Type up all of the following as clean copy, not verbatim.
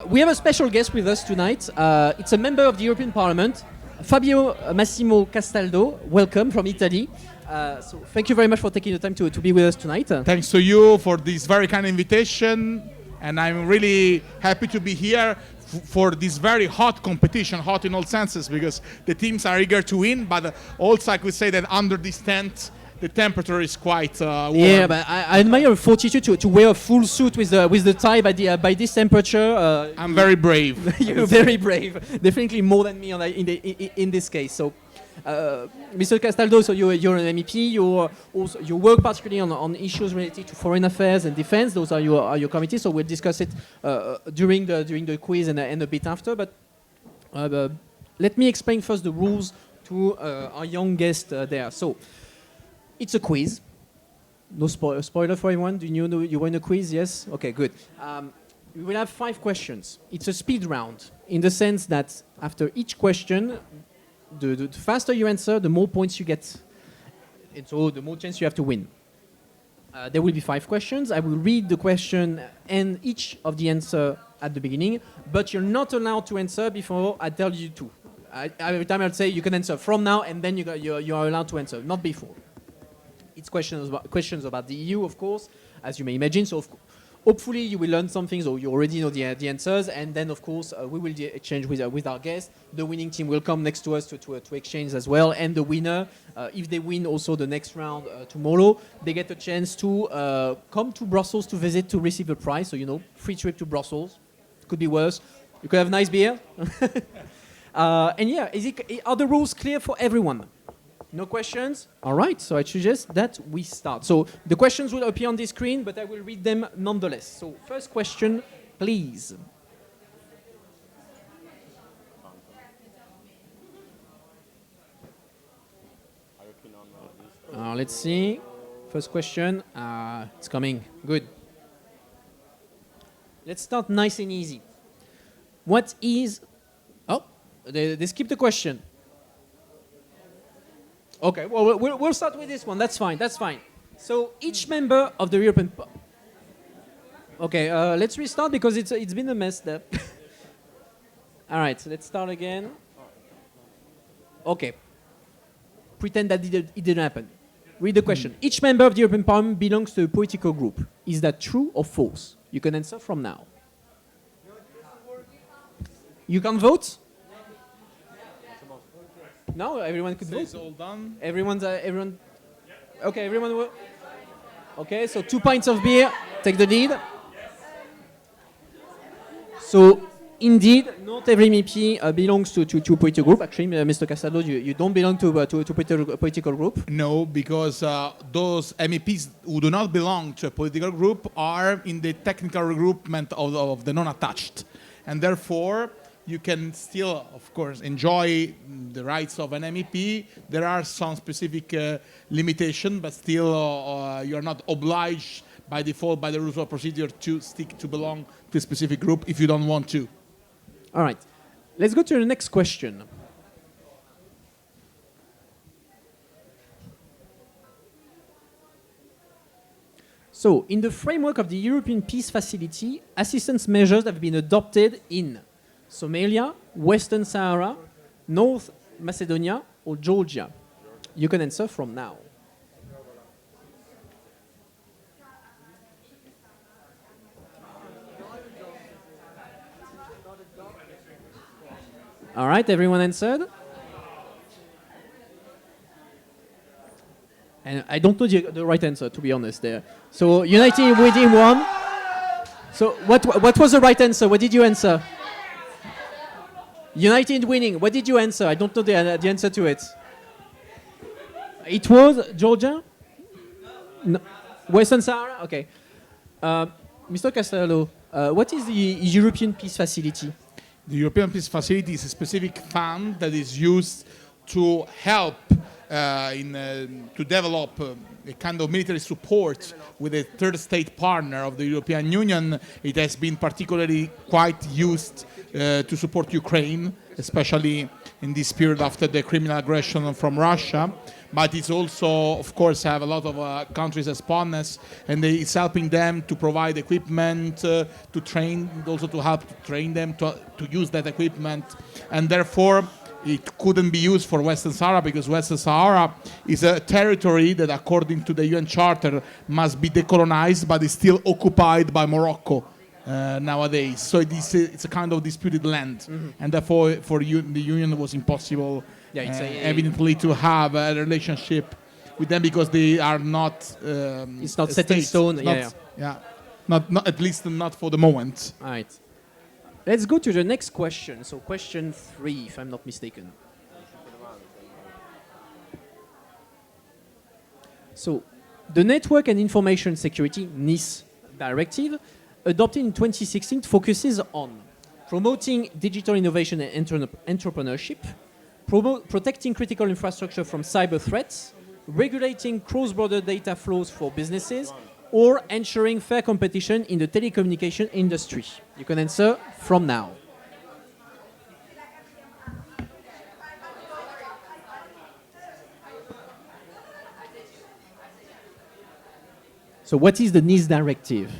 we have a special guest with us tonight. It's a member of the European Parliament, Fabio Massimo Castaldo. Welcome from Italy. So thank you very much for taking the time to be with us tonight. Thanks to you for this very kind invitation, and I'm really happy to be here for this very hot competition, hot in all senses, because the teams are eager to win, but also I could say that under this tent, the temperature is quite warm. Yeah, but I admire your fortitude to wear a full suit with the tie by this temperature. I'm very brave. You're very brave. Definitely more than me in this case. So, Mr. Castaldo, so you're an MEP. You work particularly on issues related to foreign affairs and defense. Those are your committees. So we'll discuss it during the quiz and a bit after. But let me explain first the rules to our young guest there. So it's a quiz. No spoiler for anyone. Do you know you win a quiz? Yes. Okay. Good. We will have 5 questions. It's a speed round in the sense that after each question, the faster you answer, the more points you get. And so the more chance you have to win. There will be 5 questions. I will read the question and each of the answer at the beginning, but you're not allowed to answer before I tell you to. Every time I'll say you can answer from now, and then you are allowed to answer, not before. It's questions about the EU, of course, as you may imagine. So hopefully you will learn some things, or you already know the answers, and then of course we will exchange with our guests. The winning team will come next to us to exchange as well, and the winner, if they win also the next round tomorrow, they get a chance to come to Brussels to visit, to receive a prize. So free trip to Brussels. Could be worse. You could have nice beer. And yeah, are the rules clear for everyone? No questions? All right, so I suggest that we start. So the questions will appear on the screen, but I will read them nonetheless. So first question, please. Let's see. First question. It's coming. Good. Let's start nice and easy. What is... Oh, they skipped the question. Okay, well, we'll start with this one. That's fine. So each member of the European... Okay, let's restart because it's been a mess there. All right, so let's start again. Okay. Pretend that it didn't happen. Read the question. Each member of the European Parliament belongs to a political group. Is that true or false? You can answer from now. You can vote? No, everyone could vote. It's all done. Everyone. Okay, everyone will. Okay, so 2 pints of beer. Take the lead. So, indeed, not every MEP belongs to a political group. Actually, Mr. Castaldo, you don't belong to a political group. No, because those MEPs who do not belong to a political group are in the technical regroupment of the non-attached. And therefore, you can still, of course, enjoy the rights of an MEP. There are some specific limitations, but still you are not obliged by default, by the rules of procedure, to belong to a specific group if you don't want to. All right. Let's go to the next question. So, in the framework of the European Peace Facility, assistance measures have been adopted in Somalia, Western Sahara, North Macedonia, or Georgia? You can answer from now. All right, everyone answered? And I don't know the right answer, to be honest, there. So, United Within won. So, what was the right answer? What did you answer? United winning. What did you answer? I don't know the answer to it. It was Georgia? No. Western Sahara? Okay. Mr. Castaldo, what is the European Peace Facility? The European Peace Facility is a specific fund that is used to help to develop a kind of military support with a third state partner of the European Union. It has been particularly quite used to support Ukraine, especially in this period after the criminal aggression from Russia. But it's also, of course, have a lot of countries as partners, and it's helping them to provide equipment, to train, also to help to train them to use that equipment, and therefore it couldn't be used for Western Sahara because Western Sahara is a territory that, according to the UN Charter, must be decolonized, but is still occupied by Morocco nowadays. So it's a kind of disputed land, and therefore for the Union it was impossible. Evidently, to have a relationship with them because they are not. It's not set in stone. Not at least not for the moment. All right. Let's go to the next question. So, question 3, if I'm not mistaken. So, the Network and Information Security (NIS) Directive, adopted in 2016, focuses on promoting digital innovation and entrepreneurship, protecting critical infrastructure from cyber threats, regulating cross-border data flows for businesses, or ensuring fair competition in the telecommunication industry. You can answer from now. So what is the NIS directive?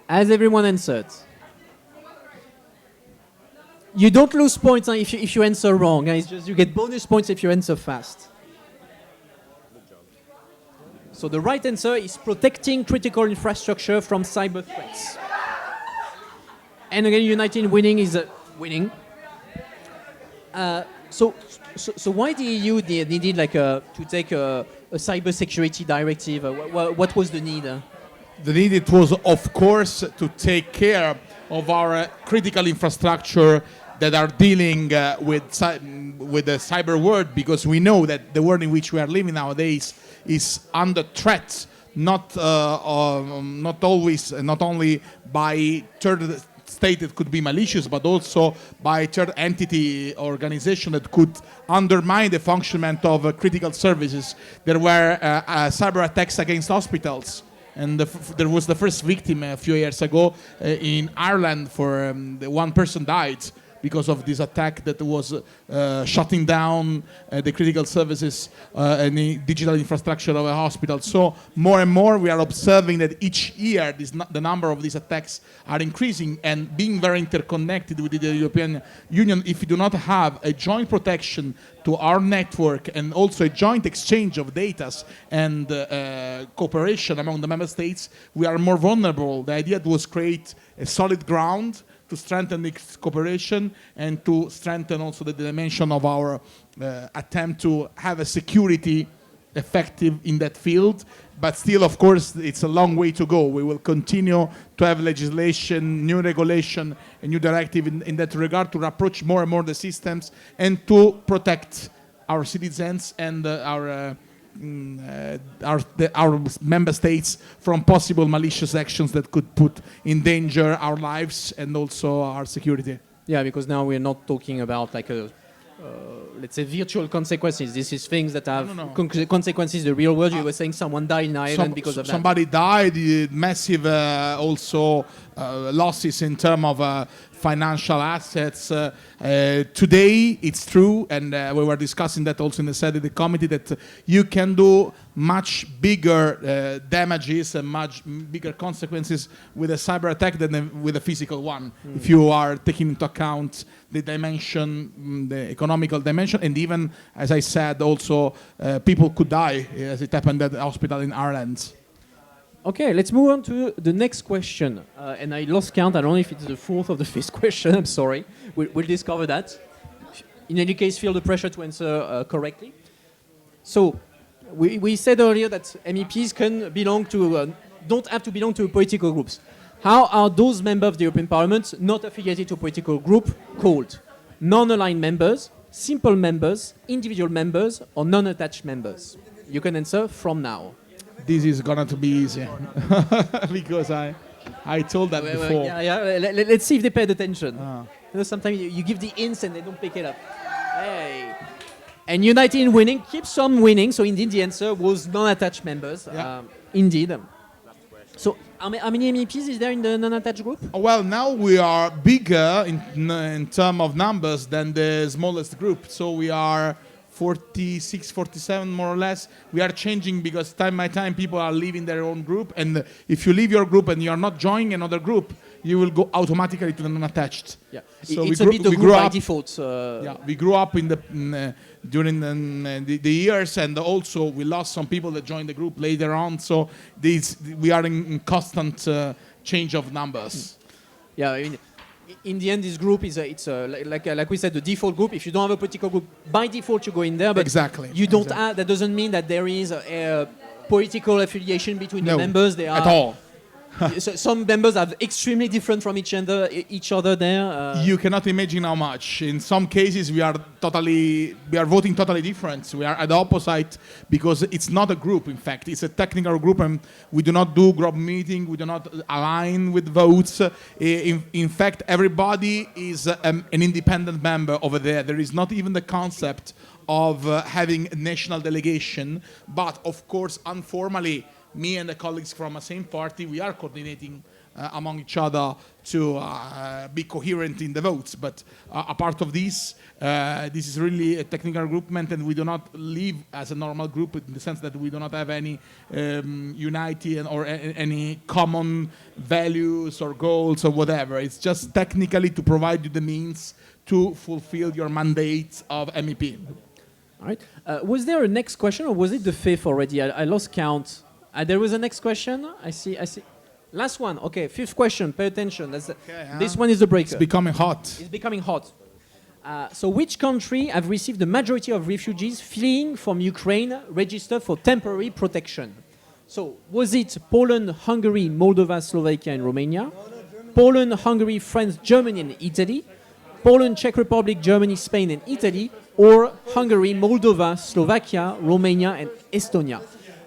Has everyone answered? You don't lose points if you answer wrong. It's just you get bonus points if you answer fast. So the right answer is protecting critical infrastructure from cyber threats. And again, United Winning is winning. So why the EU needed to take a cybersecurity directive? What was the need? The need it was, of course, to take care of our critical infrastructure that are dealing with the cyber world, because we know that the world in which we are living nowadays is under threat, not only by third state that could be malicious, but also by third entity organization that could undermine the functionment of critical services. There were cyber attacks against hospitals. And there was the first victim a few years ago in Ireland. One person died because of this attack that was shutting down the critical services and the digital infrastructure of a hospital. So more and more we are observing that each year the number of these attacks are increasing, and being very interconnected with the European Union. If we do not have a joint protection to our network and also a joint exchange of data and cooperation among the member states, we are more vulnerable. The idea was create a solid ground to strengthen this cooperation and to strengthen also the dimension of our attempt to have a security effective in that field. But still, of course, it's a long way to go. We will continue to have legislation, new regulation, a new directive in that regard to approach more and more the systems and to protect our citizens and our member states from possible malicious actions that could put in danger our lives and also our security. Yeah, because now we're not talking about let's say virtual consequences. This is things that have consequences in the real world. You were saying someone died in Ireland because of that. Somebody died, massive also losses in terms of financial assets. Today, it's true, and we were discussing that also in the Saturday committee, that you can do much bigger damages and much bigger consequences with a cyber attack than with a physical one, if you are taking into account the dimension, the economical dimension, and even, as I said, also people could die, as it happened at the hospital in Ireland. Okay, let's move on to the next question. And I lost count. I don't know if it's the fourth or the fifth question. I'm sorry. We'll discover that. In any case, feel the pressure to answer correctly. So, we said earlier that MEPs can belong to, don't have to belong to political groups. How are those members of the European Parliament not affiliated to a political group called? Non-aligned members, simple members, individual members, or non-attached members? You can answer from now. This is going to be easy because I told that before. Let's see if they paid attention. You know, sometimes you give the hints and they don't pick it up. Hey. And United Winning keeps on winning. So indeed the answer was non-attached members. Indeed. So How many MEPs is there in the non-attached group? Well, now we are bigger in terms of numbers than the smallest group. So we are 46, 47 more or less. We are changing because time by time people are leaving their own group. And if you leave your group and you are not joining another group, you will go automatically to the non-attached. Yeah, So it's a bit the group by default. Yeah, we grew up during the years, and also we lost some people that joined the group later on. So we are in constant change of numbers. Yeah, I mean, in the end, this group is like we said, the default group. If you don't have a political group, by default you go in there. But Exactly. you don't Exactly. add. That doesn't mean that there is a political affiliation between the No, members. They are at all. So some members are extremely different from each other there. You cannot imagine how much. In some cases, we are voting totally different. We are at the opposite because it's not a group. In fact, it's a technical group, and we do not do group meeting. We do not align with votes. In fact, everybody is an independent member over there. There is not even the concept of having a national delegation. But of course, informally, me and the colleagues from the same party, we are coordinating among each other to be coherent in the votes. But apart of this, this is really a technical groupment, and we do not live as a normal group in the sense that we do not have any unity or any common values or goals or whatever. It's just technically to provide you the means to fulfill your mandate of MEP. All right. Was there a next question, or was it the fifth already? I lost count. There was a next question. I see. Last one. Okay, fifth question. Pay attention. This one is the breaker. It's becoming hot. It's becoming hot. So which country have received the majority of refugees fleeing from Ukraine registered for temporary protection? So was it Poland, Hungary, Moldova, Slovakia, and Romania? Poland, Hungary, France, Germany, and Italy? Poland, Czech Republic, Germany, Spain, and Italy? Or Hungary, Moldova, Slovakia, Romania, and Estonia?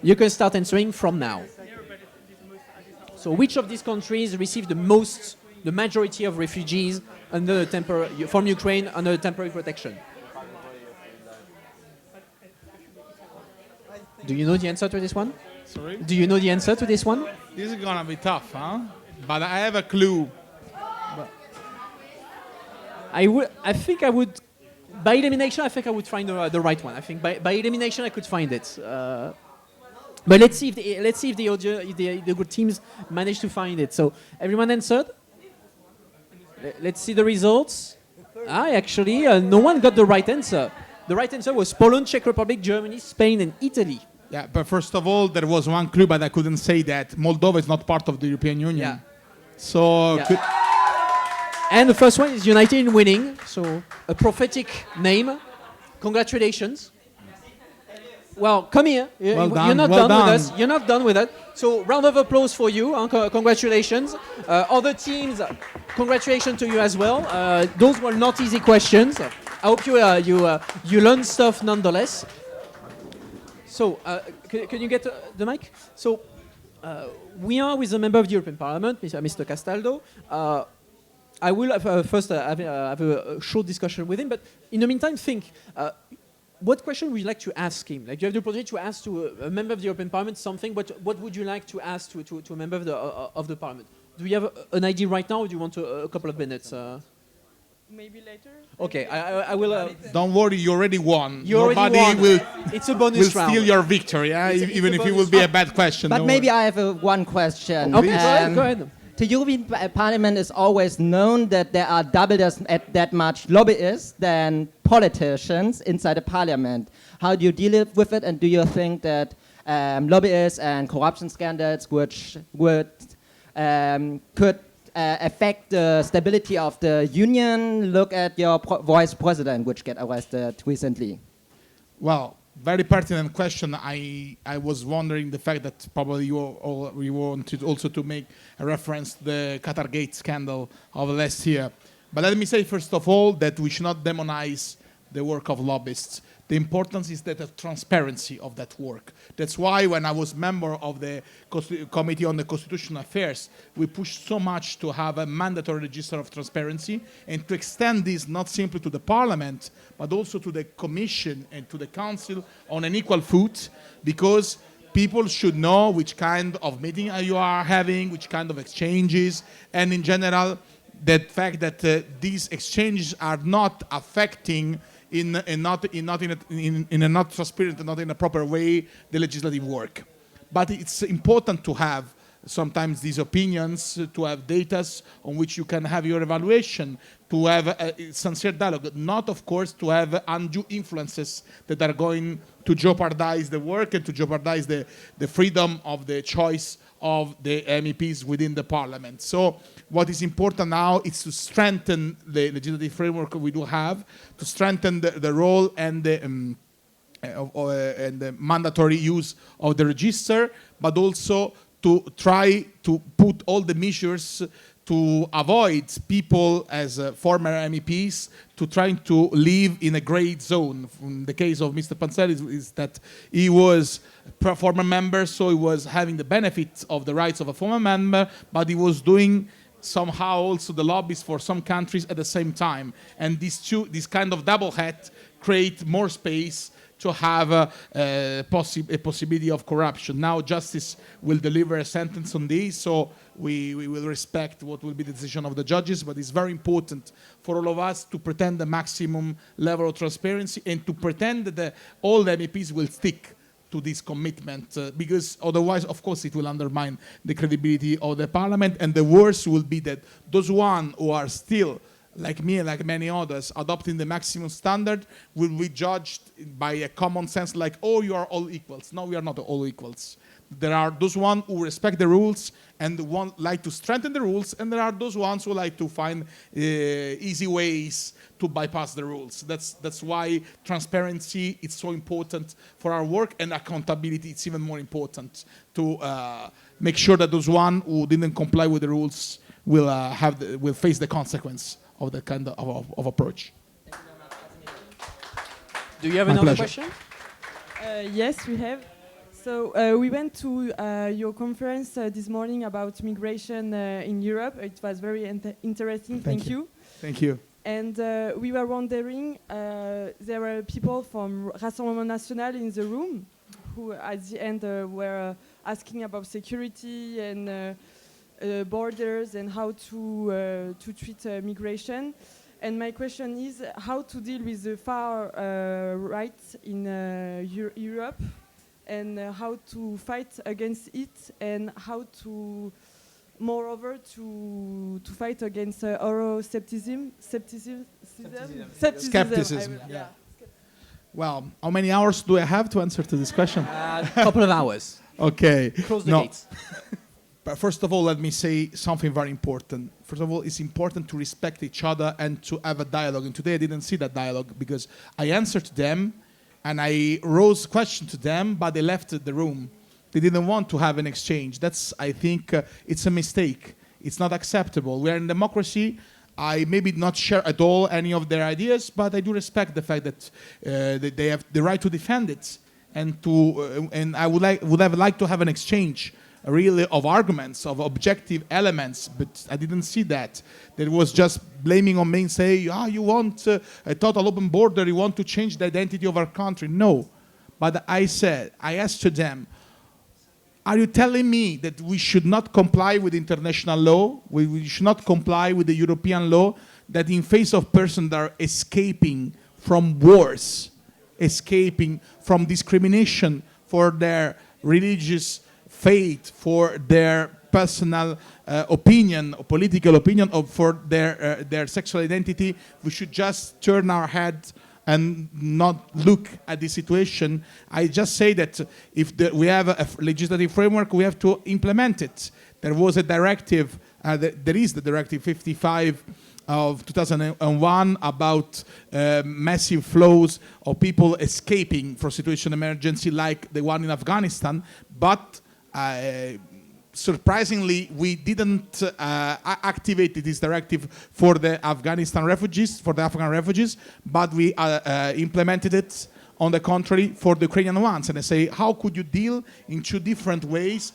You can start answering from now. So which of these countries received the majority of refugees from Ukraine under temporary protection? Do you know the answer to this one? Sorry? Do you know the answer to this one? This is gonna be tough, huh? But I have a clue. I think I would, by elimination, I think I would find the right one. I think by elimination I could find it. But let's see if the good teams manage to find it. So everyone answered. Let's see the results. Actually, no one got the right answer. The right answer was Poland, Czech Republic, Germany, Spain, and Italy. Yeah, but first of all, there was one clue, but I couldn't say that. Moldova is not part of the European Union. Yeah. So. Yeah. And the first one is United in Winning. So a prophetic name. Congratulations. Well, come here. Well done. You're not Well done with done. us. You're not done with us. So round of applause for you. Congratulations. Other teams, congratulations to you as well. Those were not easy questions. I hope you learned stuff nonetheless. So can you get the mic? So we are with a member of the European Parliament, Mr. Castaldo. I will first have a short discussion with him, but in the meantime, think. What question would you like to ask him? Like, you have the opportunity to ask to a member of the European Parliament something, but what would you like to ask to a member of the Parliament? Do you have an idea right now, or do you want a couple of minutes? Maybe later. Okay, I will. Don't worry, you already won. You already Nobody won. will It's a bonus will round. steal your victory, even if it will be a bad question. But don't maybe worry. I have one question. Okay, go ahead. The European Parliament is always known that there are double that much lobbyists than politicians inside the Parliament. How do you deal with it, and do you think that lobbyists and corruption scandals which could affect the stability of the union? Look at your vice president, which get arrested recently. Well, very pertinent question. I was wondering the fact that probably you wanted also to make a reference to the Qatargate scandal of last year. But let me say, first of all, that we should not demonize the work of lobbyists. The importance is that the transparency of that work. That's why when I was member of the Committee on the Constitutional Affairs, we pushed so much to have a mandatory register of transparency and to extend this not simply to the Parliament, but also to the Commission and to the Council on an equal foot, because people should know which kind of meeting you are having, which kind of exchanges, and in general, the fact that these exchanges are not affecting in a not transparent, not in a proper way, the legislative work. But it's important to have sometimes these opinions, to have data on which you can have your evaluation, to have a sincere dialogue, not, of course, to have undue influences that are going to jeopardize the work and to jeopardize the freedom of the choice of the MEPs within the parliament. So what is important now is to strengthen the legislative framework we do have, to strengthen the role and the mandatory use of the register, but also to try to put all the measures to avoid people as former MEPs to trying to live in a gray zone. In the case of Mr. Panzeri is that he was a former member, so he was having the benefit of the rights of a former member, but he was doing somehow also the lobbies for some countries at the same time. And this kind of double hat create more space to have a possibility of corruption. Now justice will deliver a sentence on this, so we will respect what will be the decision of the judges, but it's very important for all of us to pretend the maximum level of transparency and to pretend that all the MEPs will stick to this commitment, because otherwise, of course, it will undermine the credibility of the parliament, and the worst will be that those one who are still like me and like many others, adopting the maximum standard will be judged by a common sense like, oh, you are all equals. No, we are not all equals. There are those ones who respect the rules and like to strengthen the rules, and there are those ones who like to find easy ways to bypass the rules. That's why transparency is so important for our work, and accountability is even more important to make sure that those ones who didn't comply with the rules will face the consequence of that kind of approach. Do you have My another pleasure. question? Yes, we have. So we went to your conference this morning about migration in Europe. It was very interesting. Thank you. Thank you. And we were wondering, there were people from Rassemblement National in the room who at the end were asking about security and borders and how to treat migration. And my question is how to deal with the far right in Europe, and how to fight against it, and how to, moreover, to fight against Euroscepticism. Skepticism. Yeah. Well, how many hours do I have to answer to this question? A couple of hours. Okay. Close the No. gates. But first of all, let me say something very important. First of all, it's important to respect each other and to have a dialogue. And today I didn't see that dialogue because I answered to them and I raised questions to them, but they left the room. They didn't want to have an exchange. That's, I think, it's a mistake. It's not acceptable. We are in democracy. I maybe not share at all any of their ideas, but I do respect the fact that they have the right to defend it, and I would have liked to have an exchange, really, of arguments, of objective elements, but I didn't see that. There was just blaming on me and say, you want a total open border, you want to change the identity of our country. No, but I asked to them, are you telling me that we should not comply with international law? We should not comply with the European law, that in face of persons that are escaping from wars, escaping from discrimination for their religious faith, for their personal opinion, or political opinion, or for their sexual identity, we should just turn our head and not look at the situation? I just say that if we have a legislative framework, we have to implement it. There was a directive, there is the Directive 55 of 2001 about massive flows of people escaping from situation of emergency like the one in Afghanistan, but surprisingly, we didn't activate this directive for the Afghanistan refugees, for the Afghan refugees, but we implemented it, on the contrary, for the Ukrainian ones. And I say, how could you deal in two different ways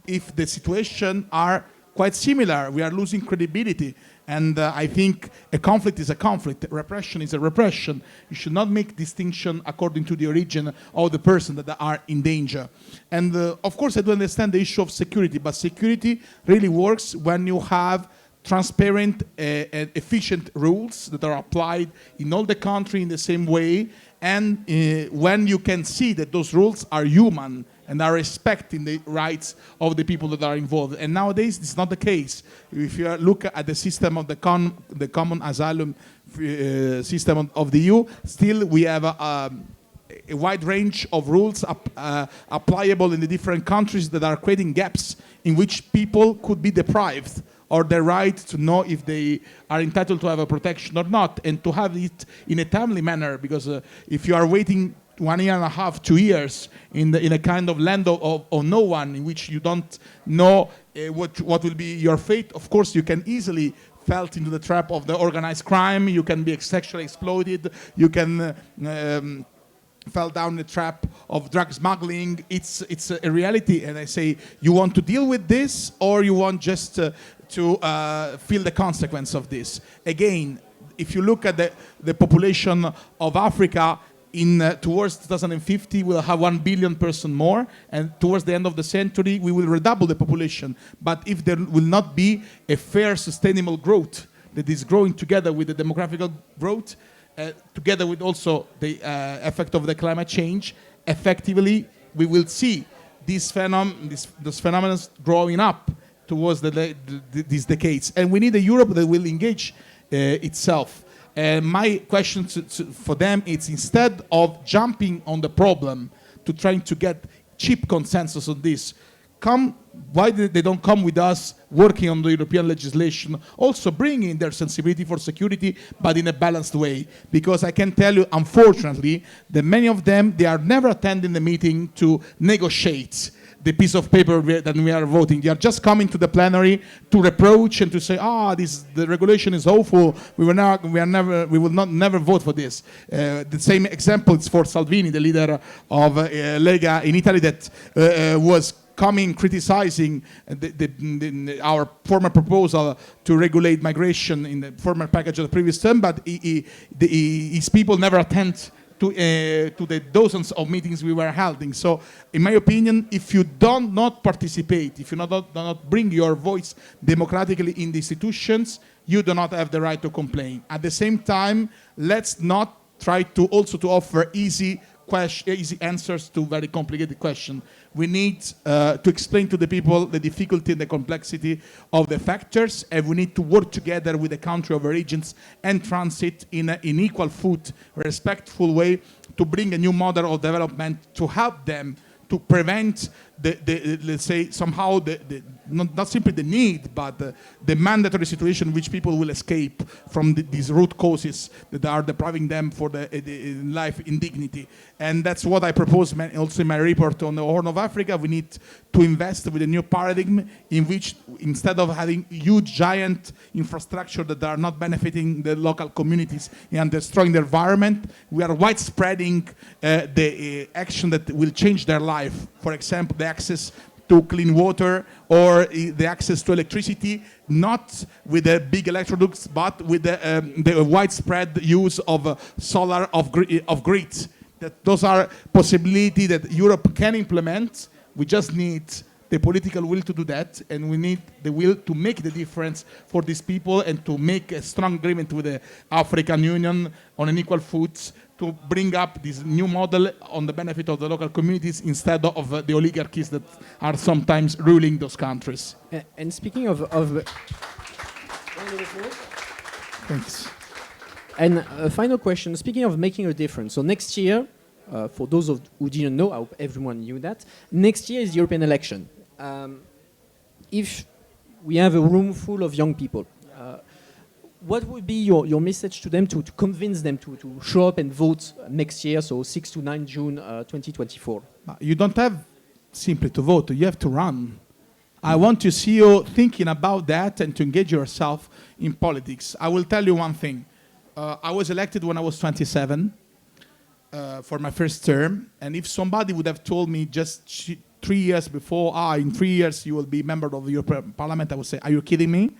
if the situation are quite similar? We are losing credibility. And I think a conflict is a conflict, repression is a repression. You should not make distinction according to the origin of the person that are in danger. And of course, I do understand the issue of security, but security really works when you have transparent and efficient rules that are applied in all the country in the same way, and when you can see that those rules are human and are respecting the rights of the people that are involved. And nowadays, this is not the case. If you look at the system of the common asylum system of the EU, still we have a wide range of rules applicable in the different countries that are creating gaps in which people could be deprived or their right to know if they are entitled to have a protection or not, and to have it in a timely manner, because if you are waiting 1 year and a half, 2 years in a kind of land of no one, in which you don't know what will be your fate, of course you can easily fall into the trap of the organized crime, you can be sexually exploited, you can fell down the trap of drug smuggling. It's a reality, and I say, you want to deal with this, or you want just to feel the consequence of this? Again, if you look at the population of Africa, towards 2050 we'll have 1 billion person more, and towards the end of the century we will redouble the population. But if there will not be a fair, sustainable growth that is growing together with the demographic growth, together with also the effect of the climate change, effectively we will see these phenomena growing up towards these decades. And we need a Europe that will engage itself. My question for them is, instead of jumping on the problem to trying to get cheap consensus on this, why they don't come with us working on the European legislation, also bringing their sensibility for security, but in a balanced way? Because I can tell you, unfortunately, that many of them, they are never attending the meeting to negotiate the piece of paper that we are voting. They are just coming to the plenary to reproach and to say, the regulation is awful. We will not never vote for this. The same example is for Salvini, the leader of Lega in Italy, that was coming criticizing our former proposal to regulate migration in the former package of the previous term, but his people never attend to the dozens of meetings we were holding. So, in my opinion, if you do not participate, if you do not bring your voice democratically in the institutions, you do not have the right to complain. At the same time, let's not try to offer easy answers to very complicated questions. We need to explain to the people the difficulty and the complexity of the factors, and we need to work together with the country of origins and transit in an equal foot, respectful way, to bring a new model of development to help them to prevent let's say, somehow not simply the need, but the mandatory situation in which people will escape from these root causes that are depriving them for the life in dignity. And that's what I propose also in my report on the Horn of Africa. We need to invest with a new paradigm in which, instead of having huge, giant infrastructure that are not benefiting the local communities and destroying the environment, we are widespreading the action that will change their life. For example, the access to clean water, or the access to electricity, not with the big electroducts, but with the widespread use of solar, of grids. Those are possibilities that Europe can implement. We just need the political will to do that, and we need the will to make the difference for these people and to make a strong agreement with the African Union on an equal foot to bring up this new model on the benefit of the local communities instead of the oligarchies that are sometimes ruling those countries. And speaking of Thanks. And a final question, speaking of making a difference. So next year, for those who didn't know, I hope everyone knew that, next year is the European election. If we have a room full of young people, what would be your message to them to convince them to show up and vote next year, so 6 to 9 June 2024? You don't have simply to vote, you have to run. I want to see you thinking about that and to engage yourself in politics. I will tell you one thing. I was elected when I was 27 for my first term, and if somebody would have told me just 3 years before, in 3 years you will be member of the European Parliament, I would say, are you kidding me?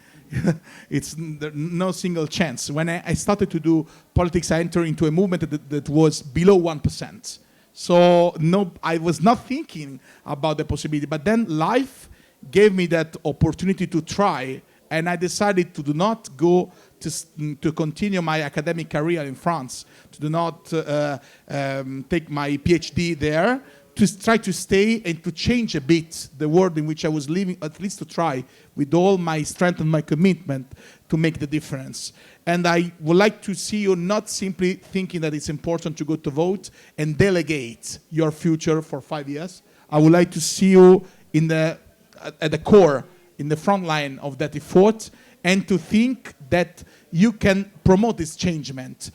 It's no single chance. When I started to do politics, I entered into a movement that was below 1%. So no, I was not thinking about the possibility. But then life gave me that opportunity to try, and I decided to do not go to continue my academic career in France, to do not take my PhD there, to try to stay and to change a bit the world in which I was living, at least to try with all my strength and my commitment to make the difference. And I would like to see you not simply thinking that it's important to go to vote and delegate your future for 5 years. I would like to see you at the core, in the front line of that effort, and to think that you can promote this changement.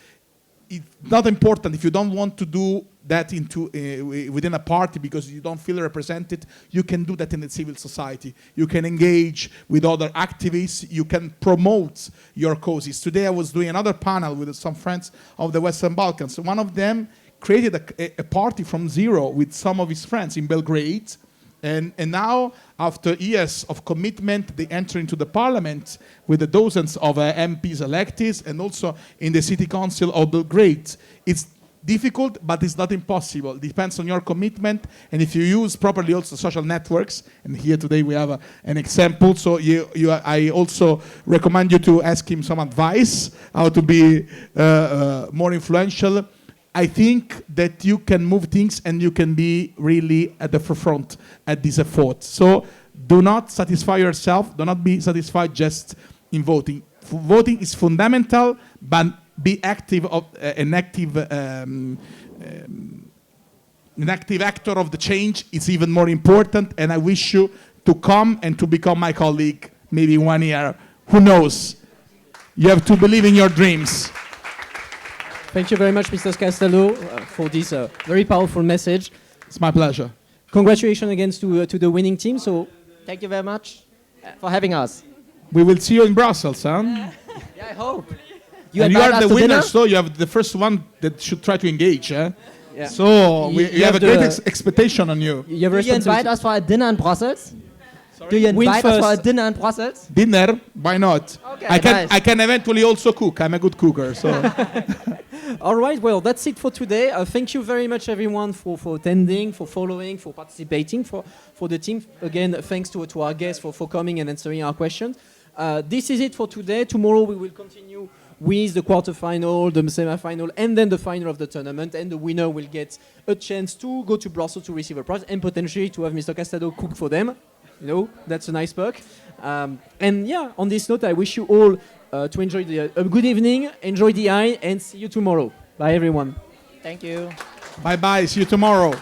It's not important if you don't want to do that within a party because you don't feel represented. You can do that in the civil society. You can engage with other activists. You can promote your causes. Today I was doing another panel with some friends of the Western Balkans. One of them created a party from zero with some of his friends in Belgrade. And now, after years of commitment, they enter into the parliament with the dozens of MPs elected and also in the city council of Belgrade. It's difficult, but it's not impossible. It depends on your commitment, and if you use properly also social networks, and here today we have an example, so I also recommend you to ask him some advice, how to be more influential. I think that you can move things and you can be really at the forefront at this effort. So do not satisfy yourself, do not be satisfied just in voting. Voting is fundamental, but be active, an active actor of the change is even more important, and I wish you to come and to become my colleague maybe 1 year. Who knows? You have to believe in your dreams. Thank you very much, Mr. Castaldo, for this very powerful message. It's my pleasure. Congratulations again to the winning team. So, Thank you very much for having us. We will see you in Brussels, huh? Yeah, I hope. You invite are us the to winner, dinner? so you have the first one that should try to engage. Eh? yeah. So You you have have a great the- expectation on you. You have Do you invite responsibility. us for a dinner in Brussels? Do you Win invite us for a first. dinner in Brussels? Dinner? Why not? Okay, I nice. can eventually also cook. I'm a good cooker. So All right, well, that's it for today. Thank you very much, everyone, for attending, for following, for participating, for the team. Again, thanks to our guests for coming and answering our questions. This is it for today. Tomorrow we will continue with the quarterfinal, the semi-final, and then the final of the tournament. And the winner will get a chance to go to Brussels to receive a prize and potentially to have Mr. Castaldo cook for them. You know, that's a nice perk. And yeah, on this note, I wish you all to enjoy a good evening, enjoy the eye, and see you tomorrow. Bye, everyone. Thank you. bye bye. See you tomorrow.